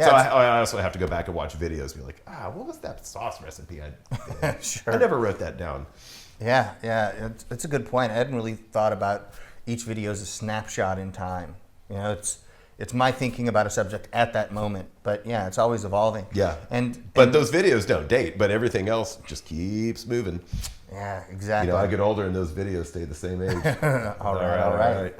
Yeah, so I also have to go back and watch videos and be like, what was that sauce recipe? Sure. I never wrote that down. Yeah, it's a good point. I hadn't really thought about each video as a snapshot in time. You know, it's my thinking about a subject at that moment. But yeah, it's always evolving. Yeah. But those videos don't date, but everything else just keeps moving. Yeah, exactly. You know, I get older and those videos stay the same age. All right.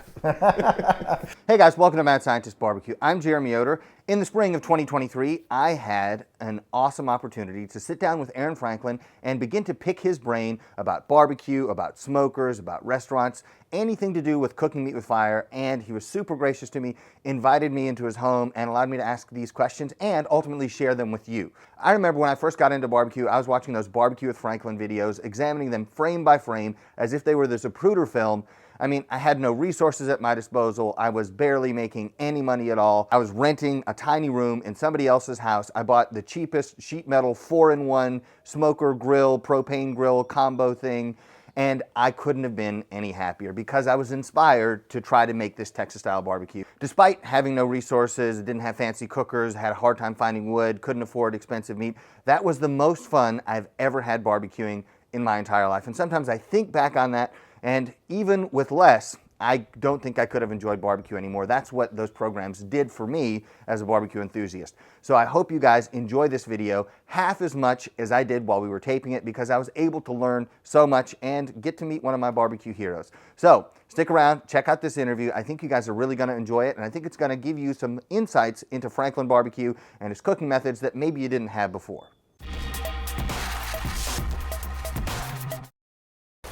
Hey guys, welcome to Mad Scientist BBQ. I'm Jeremy Yoder. In the spring of 2023, I had an awesome opportunity to sit down with Aaron Franklin and begin to pick his brain about barbecue, about smokers, about restaurants, anything to do with cooking meat with fire, and he was super gracious to me, invited me into his home, and allowed me to ask these questions and ultimately share them with you. I remember when I first got into barbecue, I was watching those Barbecue with Franklin videos, examining them frame by frame as if they were the Zapruder film. I mean, I had no resources at my disposal. I was barely making any money at all. I was renting a tiny room in somebody else's house. I bought the cheapest sheet metal 4-in-1 smoker grill, propane grill combo thing, and I couldn't have been any happier because I was inspired to try to make this Texas-style barbecue. Despite having no resources, didn't have fancy cookers, had a hard time finding wood, couldn't afford expensive meat, that was the most fun I've ever had barbecuing in my entire life. And sometimes I think back on that, and even with less, I don't think I could have enjoyed barbecue anymore. That's what those programs did for me as a barbecue enthusiast. So I hope you guys enjoy this video half as much as I did while we were taping it, because I was able to learn so much and get to meet one of my barbecue heroes. So stick around, check out this interview. I think you guys are really gonna enjoy it, and I think it's gonna give you some insights into Franklin barbecue and his cooking methods that maybe you didn't have before.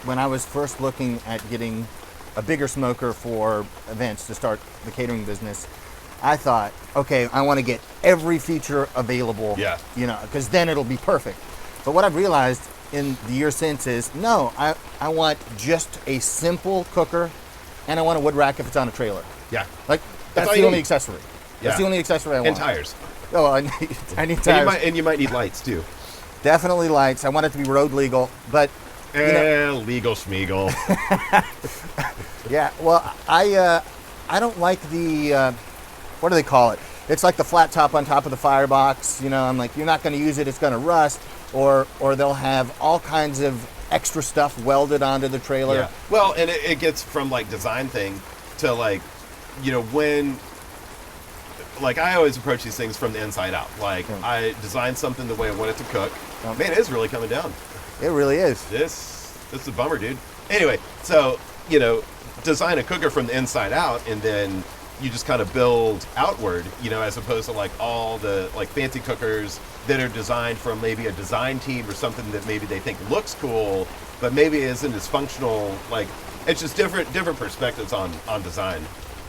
When I was first looking at getting a bigger smoker for events to start the catering business, I thought, okay, I want to get every feature available, you know, because then it'll be perfect. But what I've realized in the years since is, no, I want just a simple cooker, and I want a wood rack if it's on a trailer. Yeah. Like, that's the only accessory. That's the only accessory I want. And tires. Oh, I need tires. And you might need lights, too. Definitely lights. I want it to be road legal, but legal schmeagle. Yeah, well, I don't like the, what do they call it? It's like the flat top on top of the firebox. You know, I'm like, you're not going to use it, it's going to rust, or they'll have all kinds of extra stuff welded onto the trailer. Yeah. Well, and it gets from like design thing to like, you know, when, like I always approach these things from the inside out. Like I designed something the way I want it to cook. Man, it's really coming down. It really is. This is a bummer, dude. Anyway, so, you know, design a cooker from the inside out, and then you just kind of build outward, you know, as opposed to like all the like fancy cookers that are designed from maybe a design team or something that maybe they think looks cool, but maybe isn't as functional. Like, it's just different perspectives on design.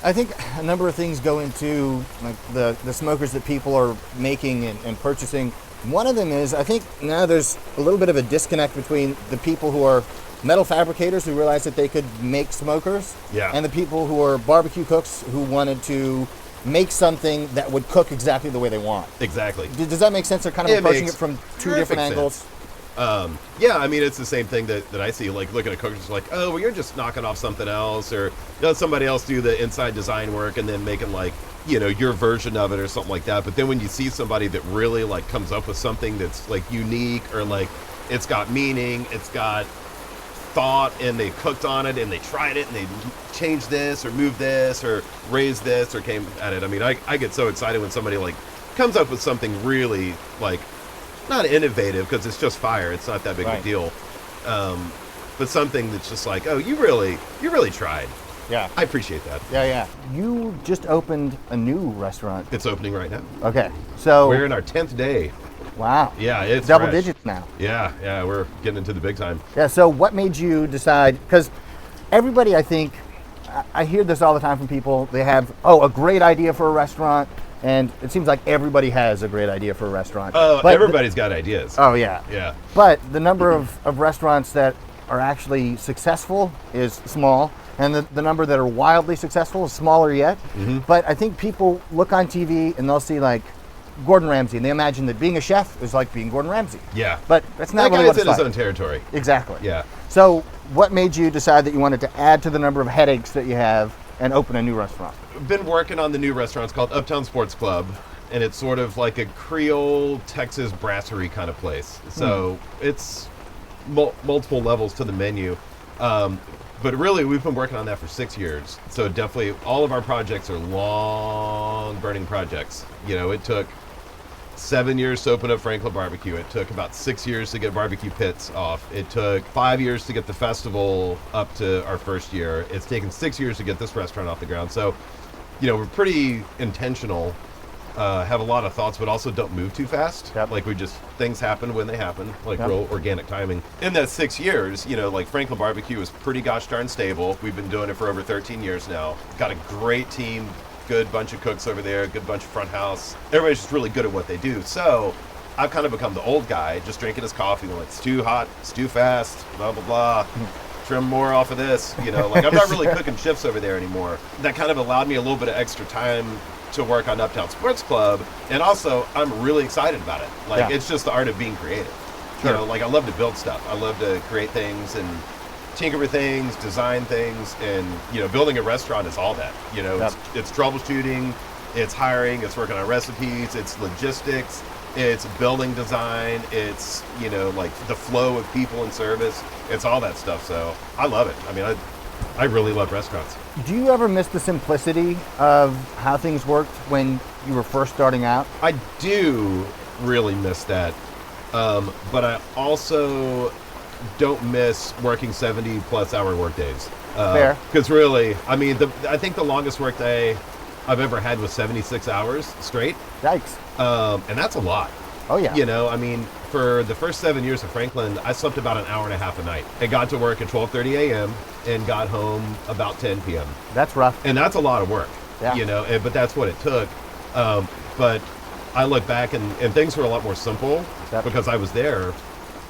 I think a number of things go into like the smokers that people are making and purchasing. One of them is, I think now there's a little bit of a disconnect between the people who are metal fabricators who realized that they could make smokers, and the people who are barbecue cooks who wanted to make something that would cook exactly the way they want. Exactly. Does that make sense? They're kind of approaching it from two different angles. Yeah, I mean, it's the same thing that I see, like looking at cookers like, oh, well, you're just knocking off something else, or let somebody else do the inside design work and then making like, you know, your version of it or something like that. But then when you see somebody that really like comes up with something that's like unique, or like it's got meaning, it's got thought, and they cooked on it and they tried it and they changed this or moved this or raised this or came at it. I mean, I get so excited when somebody like comes up with something really like, not innovative because it's just fire, it's not that big of a deal, but something that's just like, oh, you really tried. Yeah. I appreciate that. Yeah. You just opened a new restaurant. It's opening right now. Okay, so we're in our 10th day. Wow. Yeah, it's double fresh. digits now. Yeah, we're getting into the big time. Yeah, so what made you decide, because everybody, I think, I hear this all the time from people, they have, a great idea for a restaurant, and it seems like everybody has a great idea for a restaurant. Oh, everybody's got ideas. Oh, yeah. Yeah. But the number of restaurants that are actually successful is small, and the number that are wildly successful is smaller yet. Mm-hmm. But I think people look on TV and they'll see like Gordon Ramsay, and they imagine that being a chef is like being Gordon Ramsay. Yeah. But that's not really what it's like. That guy's in his own territory. Exactly. Yeah. So what made you decide that you wanted to add to the number of headaches that you have and open a new restaurant? Been working on the new restaurant. It's called Uptown Sports Club. and it's sort of like a Creole Texas brasserie kind of place. So it's multiple levels to the menu. But really, we've been working on that for 6 years. So definitely, all of our projects are long burning projects. You know, it took 7 years to open up Franklin Barbecue. It took about 6 years to get Barbecue Pits off. It took 5 years to get the festival up to our first year. It's taken 6 years to get this restaurant off the ground. So, you know, we're pretty intentional, have a lot of thoughts, but also don't move too fast. Yep. Like things happen when they happen, like Yep. real organic timing. In that 6 years, you know, like Franklin Barbecue is pretty gosh darn stable. We've been doing it for over 13 years now. Got a great team, good bunch of cooks over there, good bunch of front house. Everybody's just really good at what they do. So I've kind of become the old guy, just drinking his coffee, like, it's too hot, it's too fast, blah, blah, blah. Trim more off of this, you know, like I'm not really cooking shifts over there anymore. That kind of allowed me a little bit of extra time to work on Uptown Sports Club. And also, I'm really excited about it. Like, Yeah. it's just the art of being creative. Sure. You know, like I love to build stuff. I love to create things and tinker with things, design things, and, you know, building a restaurant is all that. You know, Yep. it's troubleshooting, it's hiring, it's working on recipes, it's logistics, it's building design, it's, you know, like the flow of people and service. It's all that stuff. So I love it. I mean, I really love restaurants. Do you ever miss the simplicity of how things worked when you were first starting out? I do really miss that. But I also don't miss working 70 plus hour work days. Fair. Because really, I mean, I think the longest work day I've ever had was 76 hours straight. Yikes. And that's a lot. Oh, yeah. You know, I mean, for the first 7 years of Franklin, I slept about an hour and a half a night. I got to work at 12:30 a.m. and got home about 10 p.m. That's rough. And that's a lot of work, Yeah. you know, but that's what it took. But I look back and things were a lot more simple Yep. because I was there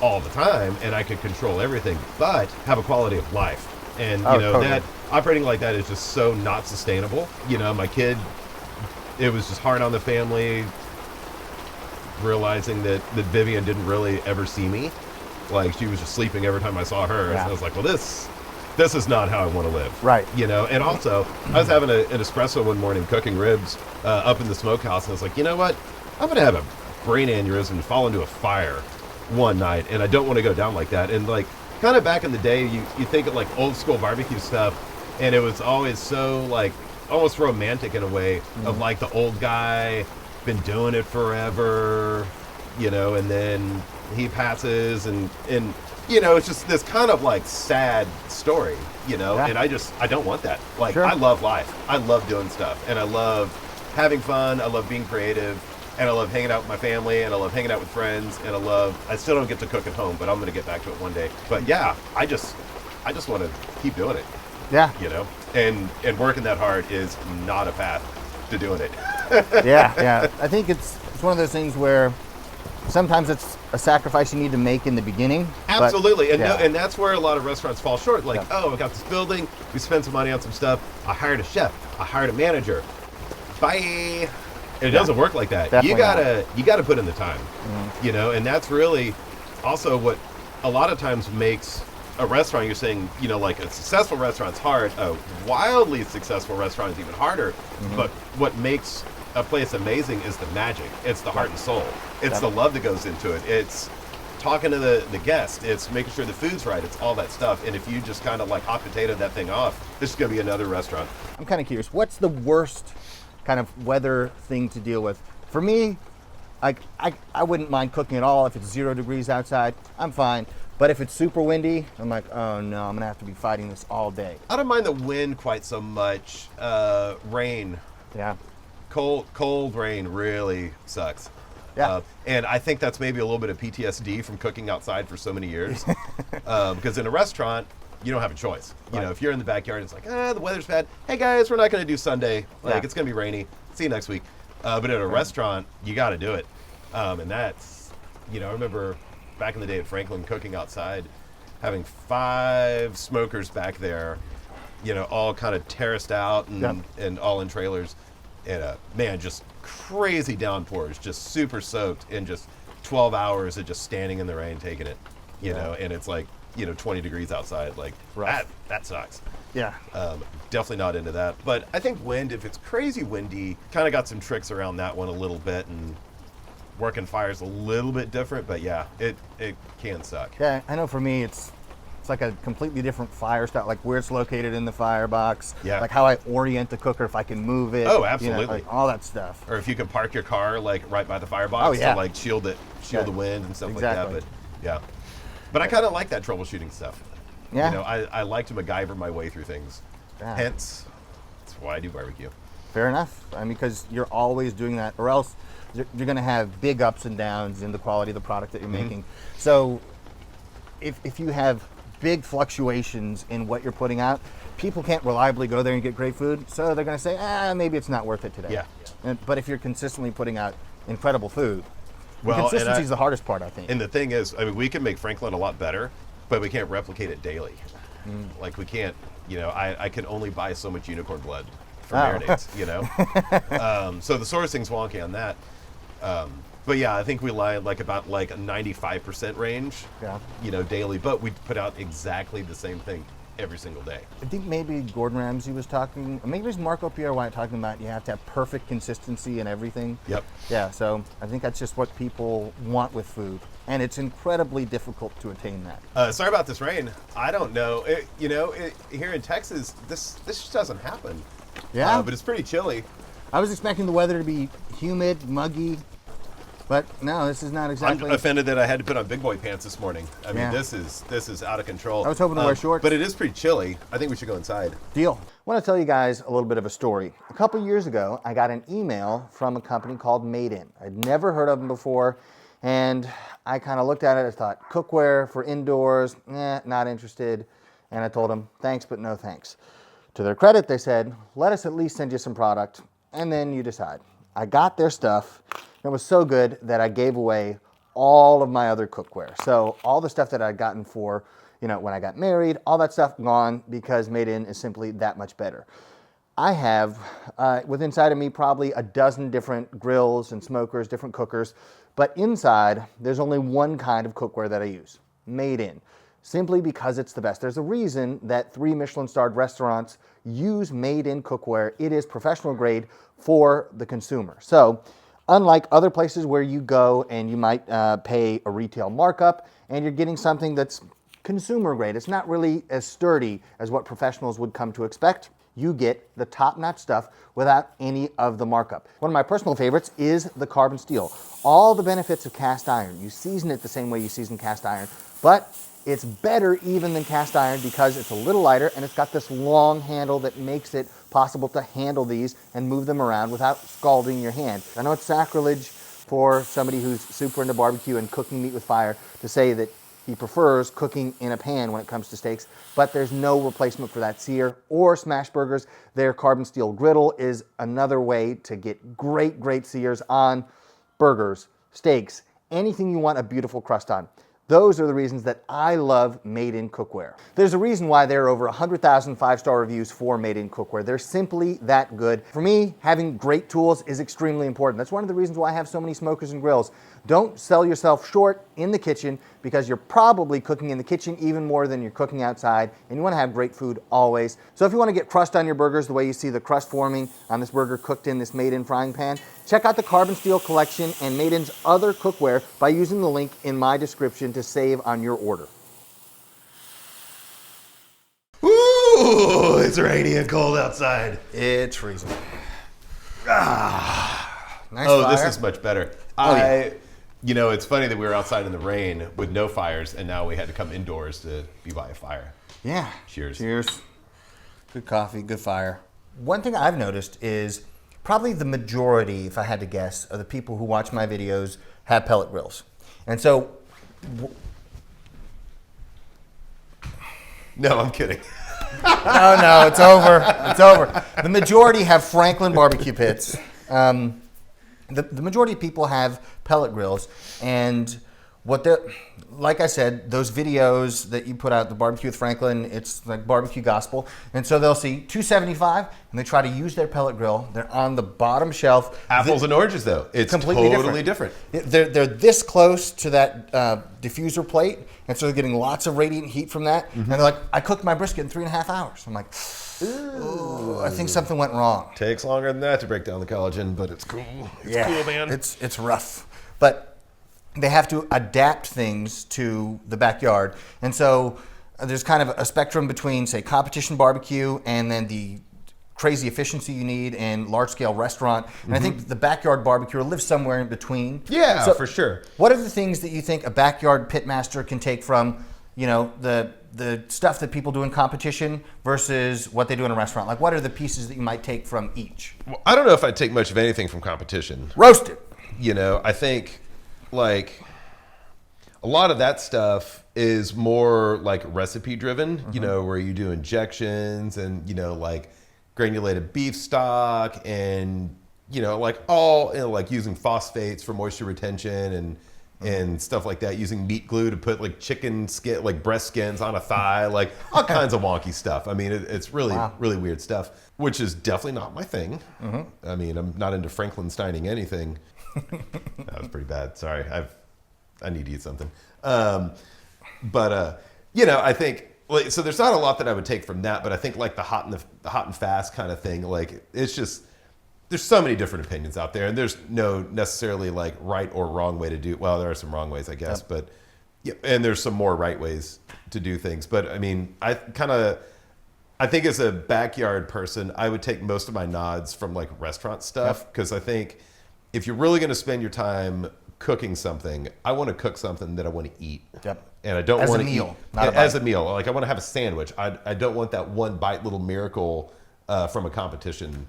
all the time and I could control everything, but have a quality of life. And, Oh, you know, totally. that operating like that is just so not sustainable. You know, my kid, it was just hard on the family, realizing that Vivian didn't really ever see me. Like, she was just sleeping every time I saw her. Yeah. So I was like, well, this is not how I want to live. Right. You know, and also, I was having an espresso one morning cooking ribs up in the smokehouse, and I was like, you know what? I'm going to have a brain aneurysm and fall into a fire one night, and I don't want to go down like that. And, like, kind of back in the day, you think of, like, old school barbecue stuff, and it was always so, like, almost romantic in a way of, like, the old guy, been doing it forever, you know, and then he passes, and you know, it's just this kind of like sad story, you know. Yeah. And I don't want that. Like, Sure. I love life, I love doing stuff, and I love having fun, I love being creative, and I love hanging out with my family, and I love hanging out with friends, and I still don't get to cook at home, but I'm going to get back to it one day. But yeah, I just want to keep doing it, Yeah. you know, and working that hard is not a path to doing it. Yeah, yeah. I think it's one of those things where sometimes it's a sacrifice you need to make in the beginning. but- Absolutely, and yeah. and that's where a lot of restaurants fall short. Like, Yeah. oh, I got this building, we spent some money on some stuff, I hired a chef, I hired a manager, bye. It doesn't work like that. Definitely You gotta put in the time, you know, and that's really also what a lot of times makes a restaurant. You're saying, you know, like a successful restaurant's hard, a wildly successful restaurant is even harder. But what makes a place amazing is the magic. It's the heart and soul. It's the love that goes into it. It's talking to the guest. It's making sure the food's right. It's all that stuff. And if you just kind of like hot potato that thing off, this is going to be another restaurant. I'm kind of curious, what's the worst kind of weather thing to deal with? For me, I wouldn't mind cooking at all if it's 0 degrees outside. I'm fine. But if it's super windy, I'm like, oh no, I'm gonna have to be fighting this all day. I don't mind the wind quite so much. Rain, Yeah. cold rain really sucks. Yeah. And I think that's maybe a little bit of PTSD from cooking outside for so many years. Because in a restaurant, you don't have a choice. You know, if you're in the backyard, it's like, the weather's bad. Hey guys, we're not going to do Sunday. Like, Yeah. it's going to be rainy. See you next week. But at a restaurant, you got to do it. And that's, you know, I remember back in the day at Franklin cooking outside, having 5 smokers back there, you know, all kind of terraced out and all in trailers. And man, just crazy downpours, just super soaked in just 12 hours of just standing in the rain taking it, you know. And it's like, 20 degrees outside. Like that sucks. Yeah. Definitely not into that. But I think wind, if it's crazy windy, kind of got some tricks around that one a little bit, and working fire's a little bit different, but yeah, it can suck. Yeah, I know for me it's like a completely different fire style, like where it's located in the firebox, like how I orient the cooker, if I can move it. Oh, absolutely. Like all that stuff. Or if you can park your car like right by the firebox to like shield the wind and stuff like that. But yeah. But I kind of like that troubleshooting stuff. Yeah. I like to MacGyver my way through things. Yeah. Hence, that's why I do barbecue. Fair enough. I mean, because you're always doing that, or else you're going to have big ups and downs in the quality of the product that you're making. So if you have big fluctuations in what you're putting out, people can't reliably go there and get great food, so they're going to say, maybe it's not worth it today. Yeah. But if you're consistently putting out incredible food, well, consistency is the hardest part, I think. And the thing is, I mean, we can make Franklin a lot better, but we can't replicate it daily. Like we can't, I can only buy so much unicorn blood for marinades, so the sourcing's wonky on that. But yeah, I think we lie about a 95% range, daily, but we put out exactly the same thing every single day. I think maybe Gordon Ramsay was talking, or maybe it was Marco Pierre White talking about you have to have perfect consistency in everything. Yep. Yeah, so I think that's just what people want with food, and it's incredibly difficult to attain that. Sorry about this rain. I don't know. Here in Texas, this just doesn't happen. Yeah. But it's pretty chilly. I was expecting the weather to be humid, muggy, but no, this is not exactly. I'm offended that I had to put on big boy pants this morning. I mean, this is out of control. I was hoping to wear shorts. But it is pretty chilly. I think we should go inside. Deal. I want to tell you guys a little bit of a story. A couple years ago, I got an email from a company called Made In. I'd never heard of them before, and I kind of looked at it and thought, cookware for indoors, not interested. And I told them, thanks, but no thanks. To their credit, they said, let us at least send you some product, and then you decide. I got their stuff. It was so good that I gave away all of my other cookware. So all the stuff that I'd gotten for, when I got married, all that stuff gone because Made In is simply that much better. I have, with inside of me, probably a dozen different grills and smokers, different cookers, but inside, there's only one kind of cookware that I use, Made In, simply because it's the best. There's a reason that 3 Michelin-starred restaurants use Made In cookware. It is professional grade for the consumer. So, unlike other places where you go and you might pay a retail markup and you're getting something that's consumer grade, it's not really as sturdy as what professionals would come to expect. You get the top-notch stuff without any of the markup. One of my personal favorites is the carbon steel. All the benefits of cast iron. You season it the same way you season cast iron, but it's better even than cast iron because it's a little lighter and it's got this long handle that makes it possible to handle these and move them around without scalding your hand. I know it's sacrilege for somebody who's super into barbecue and cooking meat with fire to say that he prefers cooking in a pan when it comes to steaks, but there's no replacement for that sear or smash burgers. Their carbon steel griddle is another way to get great sears on burgers, steaks, anything you want a beautiful crust on. Those are the reasons that I love Made In cookware. There's a reason why there are over 100,000 5-star reviews for Made In cookware. They're simply that good. For me, having great tools is extremely important. That's one of the reasons why I have so many smokers and grills. Don't sell yourself short in the kitchen because you're probably cooking in the kitchen even more than you're cooking outside, and you want to have great food always. So if you want to get crust on your burgers the way you see the crust forming on this burger cooked in this Made In frying pan, check out the Carbon Steel collection and Made In's other cookware by using the link in my description to save on your order. Ooh, it's rainy and cold outside. It's freezing. Nice oh, fire. This is much better. It's funny that we were outside in the rain with no fires, and now we had to come indoors to be by a fire. Yeah. Cheers. Cheers. Good coffee, good fire. One thing I've noticed is probably the majority, if I had to guess, of the people who watch my videos have pellet grills. And so... No, I'm kidding. No, it's over. It's over. The majority have Franklin barbecue pits. The majority of people have pellet grills, and Like I said, those videos that you put out, the Barbecue with Franklin, it's like barbecue gospel. And so they'll see $275 and they try to use their pellet grill. They're on the bottom shelf. Apples and oranges, though. It's completely totally different. They're this close to that diffuser plate, and so they're getting lots of radiant heat from that. And they're like, I cooked my brisket in 3.5 hours. I'm like, ooh, I think something went wrong. Takes longer than that to break down the collagen, but it's cool. It's cool, man. It's rough. But they have to adapt things to the backyard. And so there's kind of a spectrum between, say, competition barbecue and then the crazy efficiency you need in large-scale restaurant. And I think the backyard barbecue lives somewhere in between. Yeah, so for sure. What are the things that you think a backyard pitmaster can take from, the stuff that people do in competition versus what they do in a restaurant? Like, what are the pieces that you might take from each? Well, I don't know if I'd take much of anything from competition. Roasted. I think, like, a lot of that stuff is more like recipe driven, where you do injections and, like granulated beef stock and, like using phosphates for moisture retention and stuff like that, using meat glue to put like chicken skin, like breast skins on a thigh, like all kinds of wonky stuff. I mean, it's really, really weird stuff, which is definitely not my thing. I mean, I'm not into Frankensteining anything. That was pretty bad. Sorry. I need to eat something. I think, like, so there's not a lot that I would take from that, but I think like the hot and fast kind of thing, like, it's just, there's so many different opinions out there, and there's no necessarily like right or wrong way to do. Well, there are some wrong ways, I guess, but yeah, and there's some more right ways to do things. But I mean, I think as a backyard person, I would take most of my nods from like restaurant stuff, because I think if you're really going to spend your time cooking something, I want to cook something that I want to eat. And I don't want to eat as a meal. Like, I want to have a sandwich. I don't want that one bite little miracle from a competition,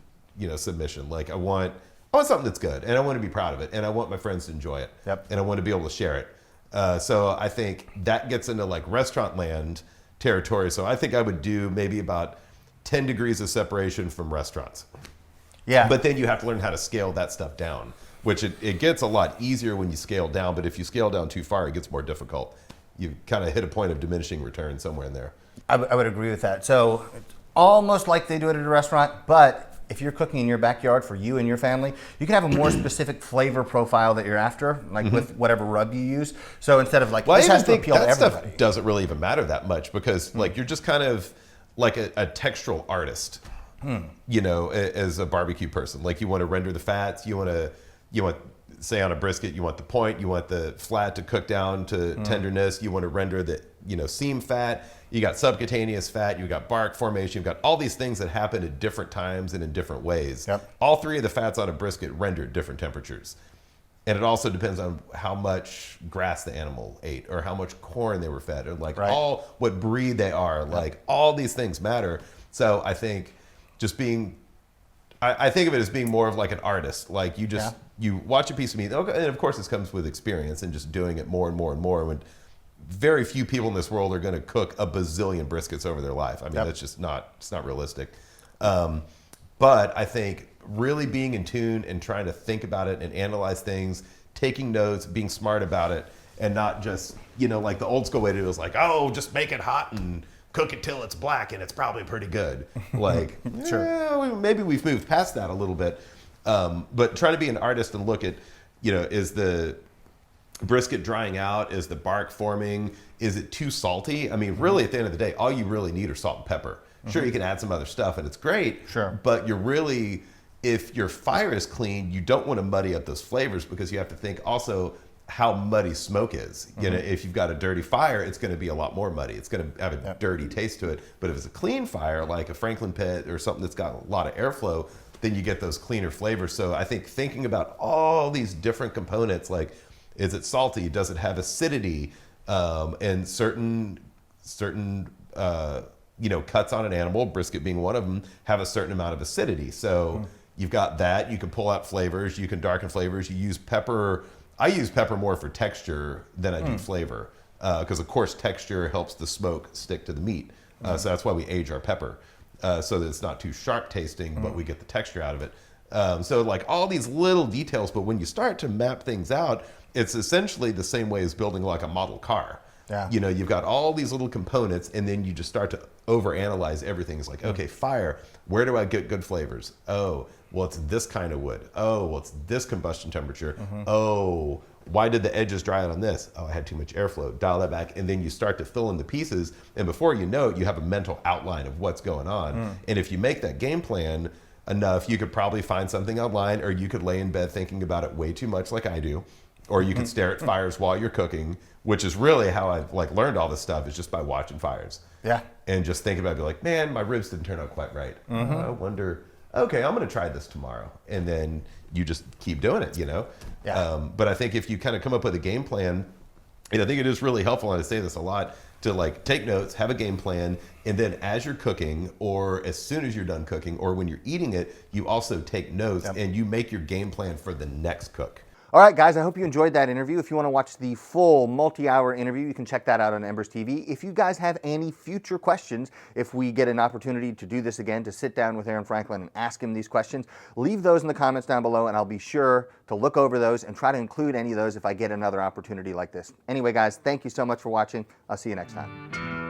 submission. Like, I want something that's good, and I want to be proud of it, and I want my friends to enjoy it, and I want to be able to share it. So I think that gets into like restaurant land territory. So I think I would do maybe about 10 degrees of separation from restaurants. Yeah. But then you have to learn how to scale that stuff down, which it gets a lot easier when you scale down. But if you scale down too far, it gets more difficult. You kind of hit a point of diminishing return somewhere in there. I would agree with that. So it's almost like they do it at a restaurant, but if you're cooking in your backyard for you and your family, you can have a more specific flavor profile that you're after, like with whatever rub you use. So instead of like, this has to appeal to everybody. Stuff doesn't really even matter that much, because like you're just kind of like a textural artist, as a barbecue person. Like, you want to render the fats, you want say on a brisket, you want the point, you want the flat to cook down to tenderness, you want to render the seam fat, you got subcutaneous fat, you got bark formation, you've got all these things that happen at different times and in different ways. All three of the fats on a brisket render at different temperatures. And it also depends on how much grass the animal ate, or how much corn they were fed, or like all what breed they are. Like, all these things matter. So I think I think of it as being more of like an artist. Like, you watch a piece of meat, and of course this comes with experience and just doing it more and more and more. When very few people in this world are going to cook a bazillion briskets over their life. I mean, that's just it's not realistic. But I think really being in tune and trying to think about it and analyze things, taking notes, being smart about it, and not just, like the old school way to do it was like, oh, just make it hot and cook it till it's black and it's probably pretty good. Like, maybe we've moved past that a little bit. But trying to be an artist and look at, is the brisket drying out? Is the bark forming? Is it too salty? I mean, really, at the end of the day, all you really need are salt and pepper. Sure, you can add some other stuff and it's great. But you're really, if your fire is clean, you don't want to muddy up those flavors, because you have to think also how muddy smoke is. If you've got a dirty fire, it's going to be a lot more muddy. It's going to have a dirty taste to it. But if it's a clean fire, like a Franklin pit or something that's got a lot of airflow, then you get those cleaner flavors. So I think thinking about all these different components, like, is it salty? Does it have acidity? And certain cuts on an animal, brisket being one of them, have a certain amount of acidity. So you've got that. You can pull out flavors. You can darken flavors. You use pepper. I use pepper more for texture than I do flavor, because of course texture helps the smoke stick to the meat. So that's why we age our pepper, so that it's not too sharp tasting, but we get the texture out of it. So like all these little details, but when you start to map things out, it's essentially the same way as building like a model car. Yeah. You know, you've got all these little components, and then you just start to overanalyze everything. It's like, okay, fire, where do I get good flavors? Oh, well, it's this kind of wood. Oh, well, it's this combustion temperature. Oh, why did the edges dry out on this? Oh, I had too much airflow. Dial that back. And then you start to fill in the pieces. And before you know it, you have a mental outline of what's going on. And if you make that game plan enough, you could probably find something online, or you could lay in bed thinking about it way too much like I do. Or you can stare at fires while you're cooking, which is really how I've like learned all this stuff, is just by watching fires. Yeah. And just thinking about it, be like, man, my ribs didn't turn out quite right. I wonder, okay, I'm going to try this tomorrow. And then you just keep doing it, you know? Yeah. But I think if you kind of come up with a game plan, and I think it is really helpful, and I say this a lot, to like take notes, have a game plan, and then as you're cooking, or as soon as you're done cooking, or when you're eating it, you also take notes and you make your game plan for the next cook. All right, guys, I hope you enjoyed that interview. If you want to watch the full multi-hour interview, you can check that out on Embers TV. If you guys have any future questions, if we get an opportunity to do this again, to sit down with Aaron Franklin and ask him these questions, leave those in the comments down below, and I'll be sure to look over those and try to include any of those if I get another opportunity like this. Anyway, guys, thank you so much for watching. I'll see you next time.